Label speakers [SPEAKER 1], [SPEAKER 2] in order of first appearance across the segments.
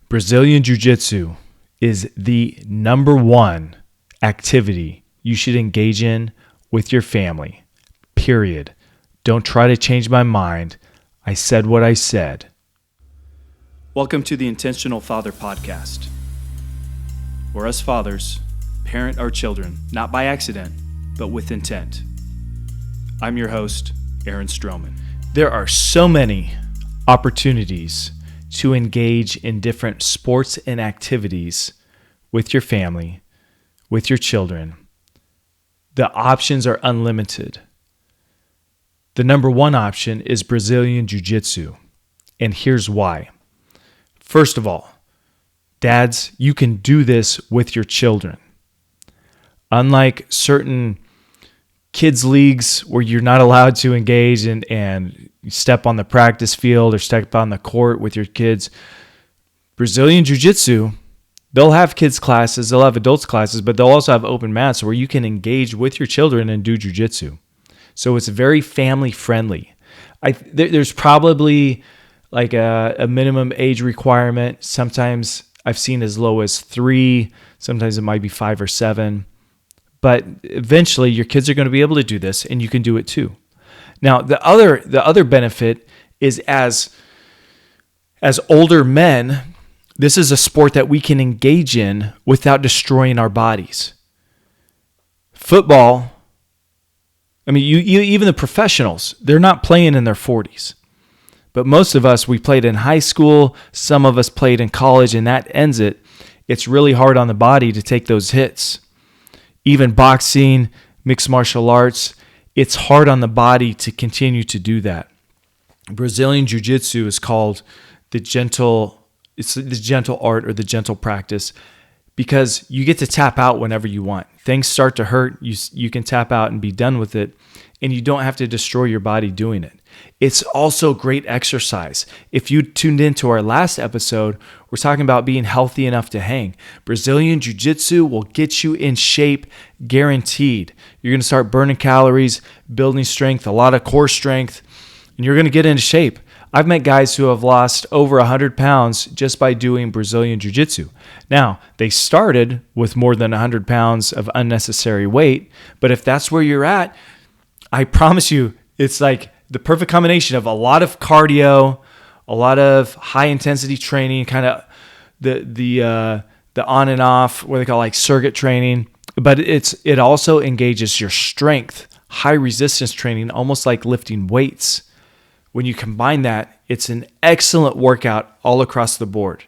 [SPEAKER 1] Brazilian Jiu-Jitsu is the number one activity you should engage in with your family. Period. Don't try to change my mind. I said what I said.
[SPEAKER 2] Welcome to the Intentional Father Podcast, where us fathers parent our children, not by accident, but with intent. I'm your host, Aaron Stroman.
[SPEAKER 1] There are so many opportunities to engage in different sports and activities with your family, with your children. The options are unlimited. The number one option is Brazilian Jiu-Jitsu, and here's why. First of all, dads, you can do this with your children. Unlike certain kids leagues where you're not allowed to engage and step on the practice field or step on the court with your kids, Brazilian Jiu-Jitsu, they'll have kids classes, they'll have adults classes, but they'll also have open mats where you can engage with your children and do Jiu-Jitsu. So it's very family friendly. There's probably like a minimum age requirement. Sometimes I've seen as low as 3, sometimes it might be 5 or 7. But eventually your kids are going to be able to do this and you can do it too. Now, the other benefit is as older men, this is a sport that we can engage in without destroying our bodies. Football, I mean, even the professionals, they're not playing in their 40s. But most of us, we played in high school, some of us played in college, and that ends it. It's really hard on the body to take those hits. Even boxing, mixed martial arts, it's hard on the body to continue to do that. Brazilian Jiu-Jitsu is called the gentle art or the gentle practice because you get to tap out whenever you want. Things start to hurt, you can tap out and be done with it, and you don't have to destroy your body doing it. It's also great exercise. If you tuned into our last episode, we're talking about being healthy enough to hang. Brazilian Jiu-Jitsu will get you in shape, guaranteed. You're going to start burning calories, building strength, a lot of core strength, and you're going to get into shape. I've met guys who have lost over 100 pounds just by doing Brazilian Jiu-Jitsu. Now, they started with more than 100 pounds of unnecessary weight, but if that's where you're at, I promise you, it's like the perfect combination of a lot of cardio, a lot of high intensity training, kind of the on and off, what they call like circuit training, but it also engages your strength, high resistance training, almost like lifting weights. When you combine that, it's an excellent workout all across the board.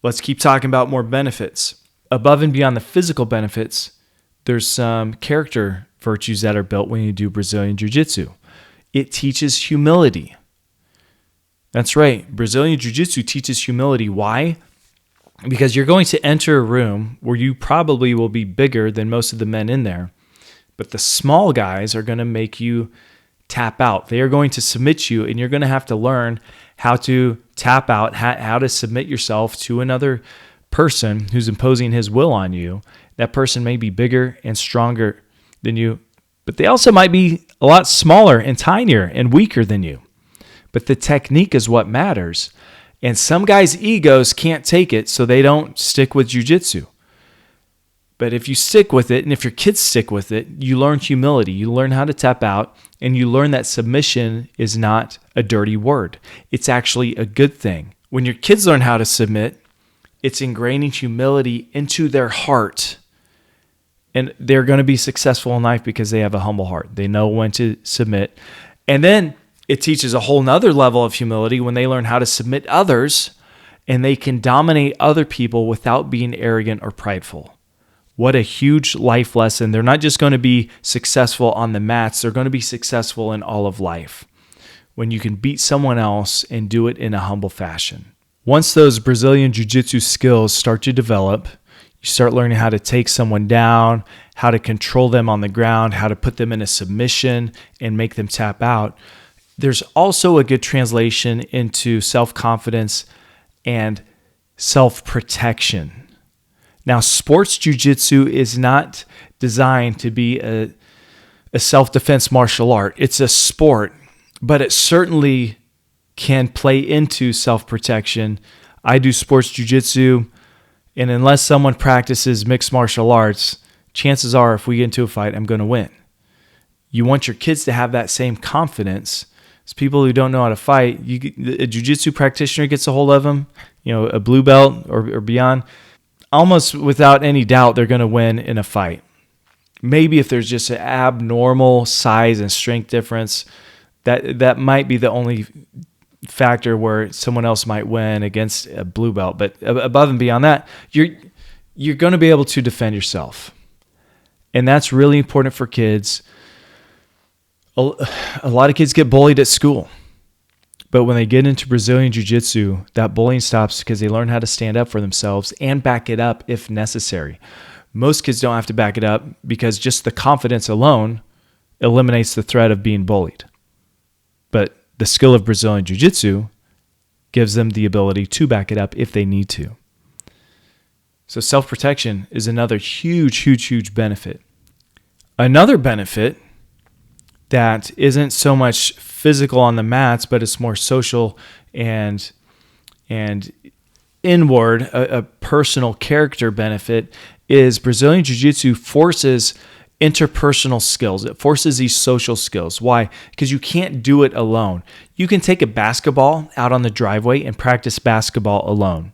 [SPEAKER 1] Let's keep talking about more benefits. Above and beyond the physical benefits, there's some character virtues that are built when you do Brazilian Jiu-Jitsu. It teaches humility. That's right. Brazilian Jiu-Jitsu teaches humility. Why? Because you're going to enter a room where you probably will be bigger than most of the men in there, but the small guys are going to make you tap out. They are going to submit you, and you're going to have to learn how to tap out, how to submit yourself to another person who's imposing his will on you. That person may be bigger and stronger than you, but they also might be a lot smaller and tinier and weaker than you. But the technique is what matters. And some guys' egos can't take it, so they don't stick with jiu-jitsu. But if you stick with it, and if your kids stick with it, you learn humility. You learn how to tap out, and you learn that submission is not a dirty word. It's actually a good thing. When your kids learn how to submit, it's ingraining humility into their heart. And they're going to be successful in life because they have a humble heart. They know when to submit. And then it teaches a whole nother level of humility when they learn how to submit others and they can dominate other people without being arrogant or prideful. What a huge life lesson. They're not just going to be successful on the mats. They're going to be successful in all of life when you can beat someone else and do it in a humble fashion. Once those Brazilian Jiu-Jitsu skills start to develop, you start learning how to take someone down, how to control them on the ground, how to put them in a submission and make them tap out. There's also a good translation into self-confidence and self-protection. Now, sports jiu-jitsu is not designed to be a self-defense martial art. It's a sport, but it certainly can play into self-protection. I do sports jiu-jitsu, and unless someone practices mixed martial arts, chances are if we get into a fight, I'm going to win. You want your kids to have that same confidence. As people who don't know how to fight, a jiu-jitsu practitioner gets a hold of them, a blue belt or beyond, almost without any doubt, they're going to win in a fight. Maybe if there's just an abnormal size and strength difference, that might be the only factor where someone else might win against a blue belt. But above and beyond that, you're going to be able to defend yourself. And that's really important for kids. A lot of kids get bullied at school. But when they get into Brazilian Jiu-Jitsu, that bullying stops because they learn how to stand up for themselves and back it up if necessary. Most kids don't have to back it up because just the confidence alone eliminates the threat of being bullied. But the skill of Brazilian Jiu-Jitsu gives them the ability to back it up if they need to. So self-protection is another huge benefit. Another benefit that isn't so much physical on the mats, but it's more social and inward, a personal character benefit, is Brazilian Jiu-Jitsu forces interpersonal skills. It forces these social skills. Why? Because you can't do it alone. You can take a basketball out on the driveway and practice basketball alone.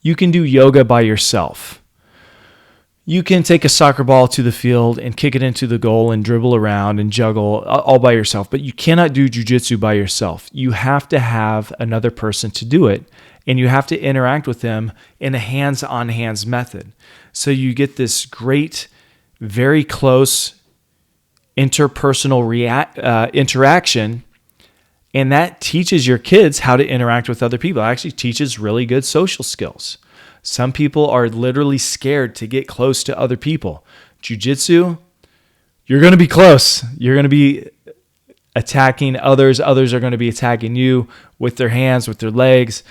[SPEAKER 1] You can do yoga by yourself. You can take a soccer ball to the field and kick it into the goal and dribble around and juggle all by yourself, but you cannot do jiu-jitsu by yourself. You have to have another person to do it, and you have to interact with them in a hands-on-hands method. So you get this great, very close interpersonal interaction, and that teaches your kids how to interact with other people. It actually teaches really good social skills. Some people are literally scared to get close to other people. Jiu-jitsu, you're going to be close. You're going to be attacking others. Others are going to be attacking you with their hands, with their legs,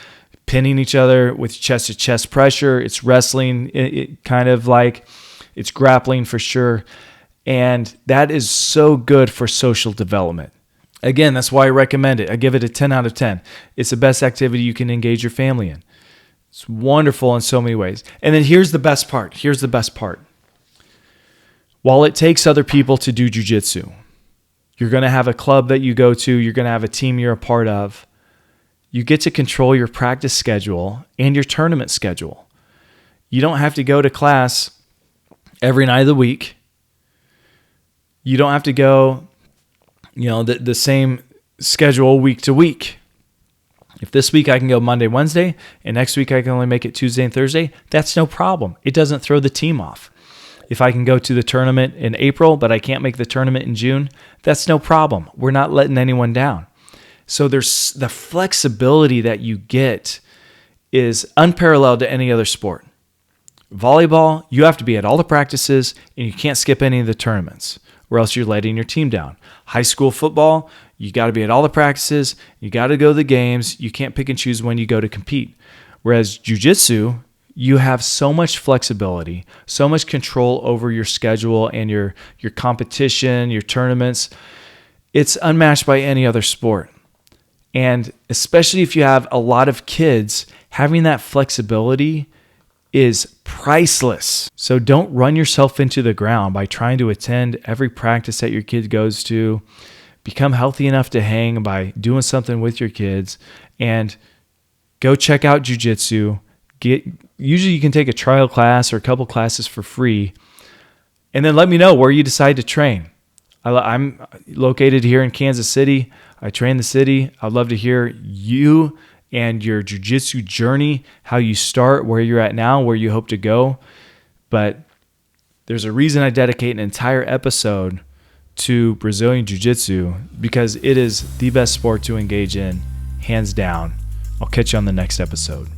[SPEAKER 1] pinning each other with chest-to-chest pressure. It's wrestling, it kind of like it's grappling for sure. And that is so good for social development. Again, that's why I recommend it. I give it a 10 out of 10. It's the best activity you can engage your family in. It's wonderful in so many ways. And then here's the best part. While it takes other people to do jiu-jitsu, you're going to have a club that you go to. You're going to have a team you're a part of. You get to control your practice schedule and your tournament schedule. You don't have to go to class every night of the week. You don't have to go, the same schedule week to week. If this week I can go Monday, Wednesday, and next week I can only make it Tuesday and Thursday, that's no problem. It doesn't throw the team off. If I can go to the tournament in April, but I can't make the tournament in June, that's no problem. We're not letting anyone down. So there's the flexibility that you get is unparalleled to any other sport. Volleyball, you have to be at all the practices and you can't skip any of the tournaments or else you're letting your team down. High school football, you got to be at all the practices. You got to go to the games. You can't pick and choose when you go to compete. Whereas jiu-jitsu, you have so much flexibility, so much control over your schedule and your competition, your tournaments. It's unmatched by any other sport. And especially if you have a lot of kids, having that flexibility is priceless. So don't run yourself into the ground by trying to attend every practice that your kid goes to. Become healthy enough to hang by doing something with your kids and go check out jiu-jitsu. Usually you can take a trial class or a couple classes for free and then let me know where you decide to train. I'm located here in Kansas City. I train the city. I'd love to hear you and your jiu-jitsu journey, how you start, where you're at now, where you hope to go. But there's a reason I dedicate an entire episode to Brazilian Jiu-Jitsu because it is the best sport to engage in, hands down. I'll catch you on the next episode.